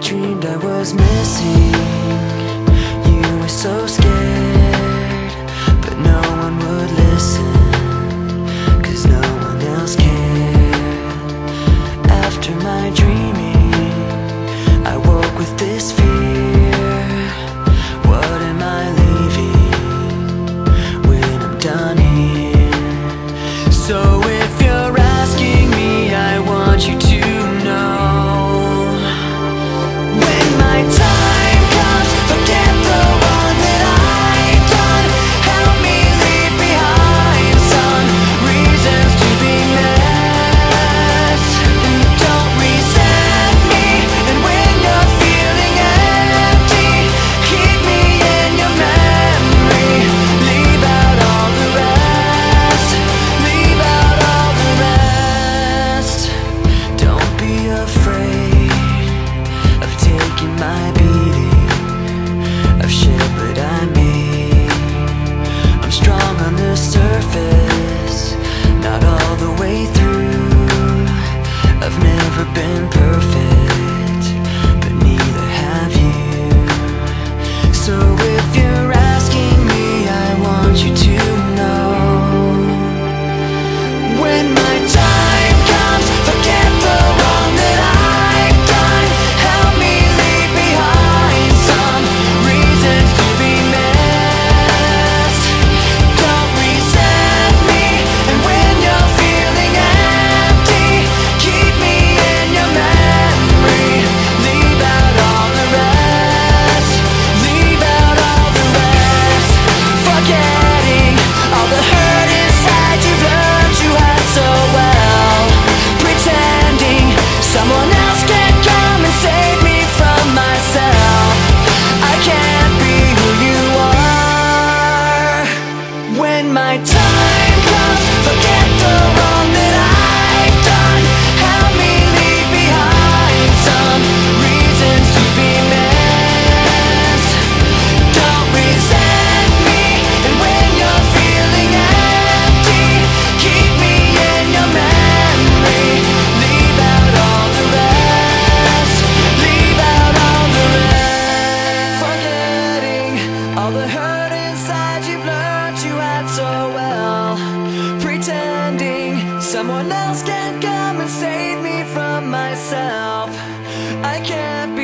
dreamed I was missing. You were so scared, but no one would listen, 'cause no one else cared. After my dreaming, I woke with this fear. What am I leaving when I'm done here? So if you're asking me, I want you to know, when my time comes, forget the one that I've done. Help me leave behind some reasons to be missed. Don't resent me, and when you're feeling empty, keep me in your memory. Leave out all the rest. Leave out all the rest. Don't be afraid of taking my beating, of shit that I made. I'm strong on the surface, not all the way through. I've never been perfect, but neither have you. So if you're asking me, I want you to know, when my time comes, forget the wrong that I've done. Help me leave behind some reasons to be missed. Don't resent me, and when you're feeling empty, keep me in your memory. Leave out all the rest. Leave out all the rest. Forgetting all the hurt inside you've learned you had so well. Pretending someone else can come and save me from myself. I can't be who you are. When my time comes, forget the wrong that I've done. Help me leave behind some reasons to be missed. Don't resent me, and when you're feeling empty, keep me in your memory. Leave out all the rest. Leave out all the rest. Forgetting all the hurt inside you've learned you had so well. Pretending someone else can come and save me from myself. I can't be